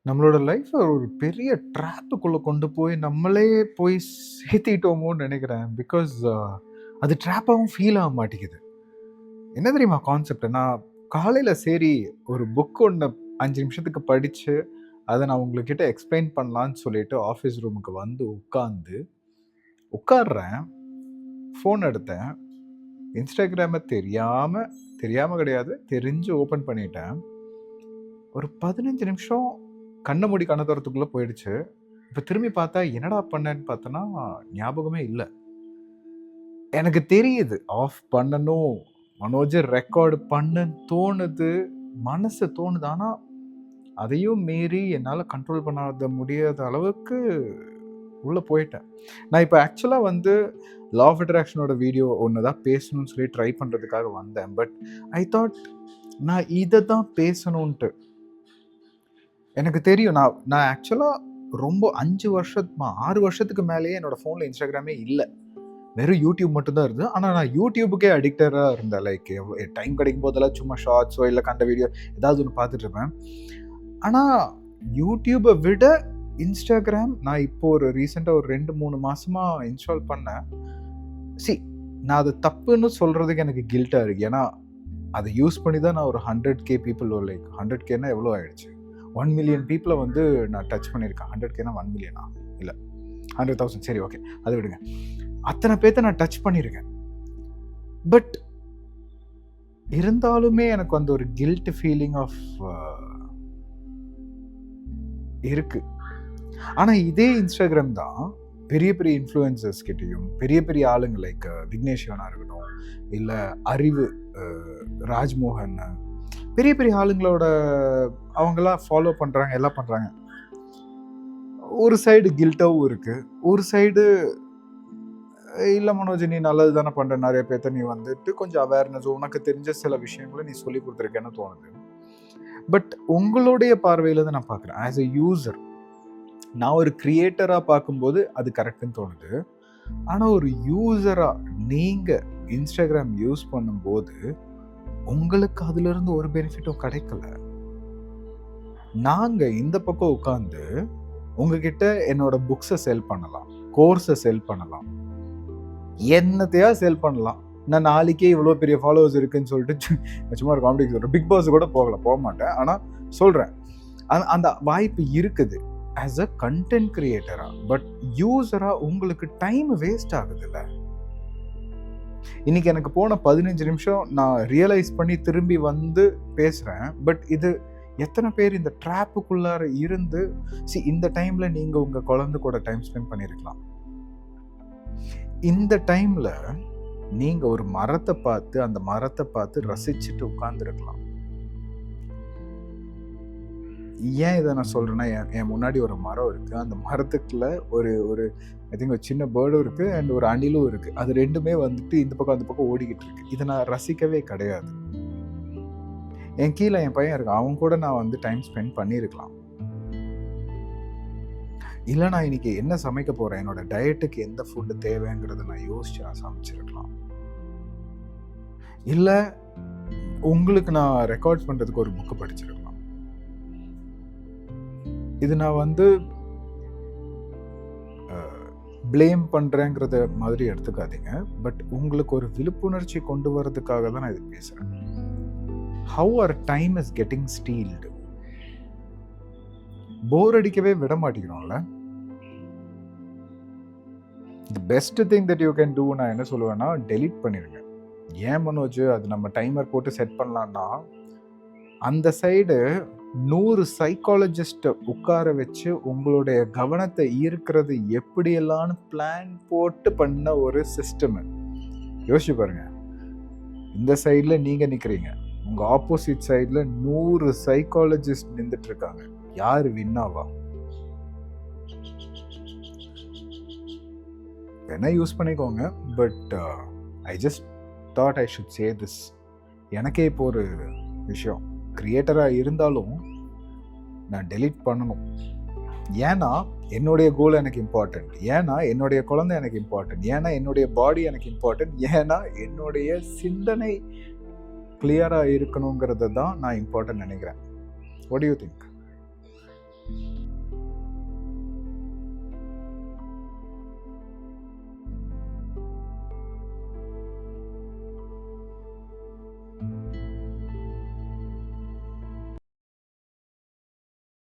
நம்மளோட லைஃப்ப ஒரு பெரிய ட்ராப்புக்குள்ள கொண்டு போய் நம்மளே போய் சேர்த்திட்டோமோன்னு நெனைக்கிறேன். பிகாஸ் அது ட்ராப்பாவும் ஃபீல் ஆக மாட்டேங்குது. என்ன தெரியுமா கான்செப்ட்? நான் காலையில சரி ஒரு புக் ஒண்ணு 5 நிமிஷத்துக்கு படிச்சு, அத நான் உங்ககிட்ட எக்ஸ்ப்ளைன் பண்ணலான்னு சொல்லிட்டு ஆஃபீஸ் ரூமுக்கு வந்து உட்கார்றேன். ஃபோன் எடுத்தேன். Instagramம தெரியாம தெரியாம கிடையாது, தெரிஞ்சு ஓப்பன் பண்ணிட்டேன். ஒரு 15 நிமிஷம் கண்ண மூடி கண்ண தொறத்துக்குள்ள போயிடுச்சு. இப்ப திரும்பி பார்த்தா, என்னடா பண்ணேன்னு பார்த்தேன்னா, ஞாபகமே இல்ல. எனக்கு தெரியுது, ஆஃப் பண்ணணும். மனோஜ் ரெக்கார்ட் பண்ணுன்னு தோணுது. மனசு தோணுது. ஆனா, அதையும் மீறி என்னால கண்ட்ரோல் பண்ணாத முடியாத அளவுக்கு உள்ள போயிட்டேன். நான் இப்ப ஆக்சுவலா வந்து லா ஆஃப் அட்ராக்ஷனோட வீடியோ ஒண்ணு தான் பேசணும்னு சொல்லி ட்ரை பண்றதுக்காக வந்தேன். பட் ஐ தாட் நான் இத தான் பேசணுன்ட்டு. எனக்கு தெரியும். நான் ஆக்சுவலா ரொம்ப 5 6 வருஷத்துக்கு மேலேயே என்னோட ஃபோன்ல Instagramமே இல்ல. வெறும் YouTube மட்டும் தான் இருந்தது. ஆனா நான் YouTubeக்கே அடிக்டடா இருந்தேன். லைக் டைம் கிடைக்கும் போதெல்லாம் சும்மா ஷார்ட்ஸோ இல்ல கண்ட வீடியோ ஏதாவது ஒண்ணு பார்த்துட்டு இருப்பேன். ஆனா YouTubeஅ விட Instagram நான் இப்போ ஒரு ரீசெண்டா ஒரு 2, 3 மாசமா இன்ஸ்டால் பண்ணேன். நான் அது தப்புன்னு சொல்றதுக்கு எனக்கு கில்ட்டா இருக்கு. ஏன்னா அதை யூஸ் பண்ணி தான் நான் ஒரு 100K பீப்பிள் லைக் 100Kன்னா எவ்வளோ ஆயிடுச்சு? 1 மில்லியன் பீப்புள வந்து நான் டச் பண்ணியிருக்கேன். 100Kன்னா 1 மில்லியனா? இல்ல 100,000. சரி, ஓகே, அதை விடுங்க. அத்தனை பேத்த நான் டச் பண்ணியிருக்கேன். பட் இருந்தாலுமே எனக்கு வந்து ஒரு கில்ட் ஃபீலிங் ஆஃப் இருக்கு. ஆனா இதே Instagram தான் பெரிய பெரிய இன்ஃப்ளூயன்சர்ஸ் கிட்டயும், பெரிய பெரிய ஆளுங்க லைக் விக்னேஷ் சிவனா இருக்கட்டும், இல்ல அறிவு ராஜ்மோகன், பெரிய பெரிய ஆளுங்களோட அவங்களாம் ஃபாலோ பண்றாங்க, எல்லாம் பண்றாங்க. ஒரு சைடு கில்ட்டாவும் இருக்கு, ஒரு சைடு இல்ல மனோஜ் நீ நல்லது தானே பண்ற, நிறைய பேர்த்த நீ வந்துட்டு கொஞ்சம் அவேர்னஸ், உனக்கு தெரிஞ்ச சில விஷயங்களை நீ சொல்லி கொடுத்துருக்கேன்னு தோணுது. பட் உங்களுடைய பார்வையில தான் நான் பார்க்குறேன். ஆஸ் எ யூசர், நான் ஒரு கிரியேட்டரா பார்க்கும்போது அது கரெக்டுன்னு தோணுது. ஆனா ஒரு யூசரா நீங்க Instagram யூஸ் பண்ணும்போது உங்களுக்கு அதுல இருந்து ஒரு பெனிஃபிட்டும் கிடைக்கல. நாங்க இந்த பக்கம் உட்கார்ந்து உங்ககிட்ட என்னோட புக்ஸை செல் பண்ணலாம், கோர்ஸை செல் பண்ணலாம், என்னத்தையா செல் பண்ணலாம். நான் நாளைக்கே இவ்வளோ பெரிய ஃபாலோவர்ஸ் இருக்குன்னு சொல்லிட்டு சும்மா ஒரு காமெடி சொல்கிறேன். பிக் பாஸ் கூட போக மாட்டேன். ஆனால் சொல்கிறேன், அந்த வாய்ப்பு இருக்குது ஆஸ் அ கண்டென்ட் கிரியேட்டரா. பட் யூசரா உங்களுக்கு டைம் வேஸ்ட் ஆகுதுல்ல. இன்னைக்கு எனக்கு போன 15 நிமிஷம் நான் ரியலைஸ் பண்ணி திரும்பி வந்து பேசுகிறேன். பட் இது எத்தனை பேர் இந்த ட்ராப்புக்குள்ளார இருந்து இந்த டைம்ல நீங்க உங்க குழந்தை கூட டைம் ஸ்பெண்ட் பண்ணிருக்கலாம். இந்த டைம்ல நீங்க ஒரு மரத்தை பார்த்து அந்த மரத்தை பார்த்து ரசிச்சுட்டு உட்கார்ந்துருக்கலாம். ஏன் இதை நான் சொல்றேன்னா, என் முன்னாடி ஒரு மரம் இருக்கு. அந்த மரத்துக்குள்ள ஒரு ஐ திங்க் ஒரு சின்ன பேர்டும் இருக்கு அண்ட் ஒரு அணிலும் இருக்கு. அது ரெண்டுமே வந்துட்டு இந்த பக்கம் அந்த பக்கம் ஓடிக்கிட்டு இருக்கு. இதை நான் ரசிக்கவே கிடையாது. என் கீழே என் பையன் இருக்கான், அவன் கூட நான் வந்து டைம் ஸ்பெண்ட் பண்ணியிருக்கலாம். இல்லை நான் இன்னைக்கு என்ன சமைக்க போறேன், என்னோட டயட்டுக்கு எந்த ஃபுட்டு தேவைங்கிறத நான் யோசிச்சு நான் சமைச்சிருக்கலாம். இல்லை உங்களுக்கு நான் ரெக்கார்ட் பண்றதுக்கு ஒரு புக்கு படிச்சிருக்கலாம். இது நான் வந்து பிளேம் பண்றேங்கிறத மாதிரி எடுத்துக்காதீங்க. பட் உங்களுக்கு ஒரு விழிப்புணர்ச்சி கொண்டு வரதுக்காக தான் நான் இது பேசுறேன். How our time is getting stealed. போர் அடிக்கவே விட மாட்டேங்கிறோம்ல. The best thing that you can do, நான் என்ன சொல்லுவேன்னா, டெலீட் பண்ணிருங்க. ஏன் மனோஜ் அது நம்ம டைமர் போட்டு செட் பண்ணலாம்னா, அந்த சைடு 100 சைக்காலஜிஸ்ட் உட்கார வச்சு உங்களுடைய கவனத்தை ஈர்க்கிறது எப்படியெல்லாம் பிளான் போட்டு பண்ண ஒரு சிஸ்டம். யோசிச்சு பாருங்க. இந்த சைட்ல நீங்க நிக்கிறீங்க, உங்க ஆப்போசிட் சைட்ல 100 சைக்காலஜிஸ்ட் நின்றுட்டு இருக்காங்க. யாரு வின்னாவா? என்ன யூஸ் பண்ணிக்கோங்க. But I just thought I should say this. எனக்கே இப்போ ஒரு விஷயம், கிரியேட்டராக இருந்தாலும் நான் டெலீட் பண்ணணும். ஏன்னா என்னுடைய கோல் எனக்கு இம்பார்ட்டன்ட், ஏன்னா என்னுடைய குழந்தை எனக்கு இம்பார்ட்டன்ட், ஏன்னா என்னுடைய பாடி எனக்கு இம்பார்ட்டன்ட், ஏன்னா என்னுடைய சிந்தனை கிளியராக இருக்கணுங்கிறத தான் நான் இம்பார்ட்டன்ட் நினைக்கிறேன். What to you think?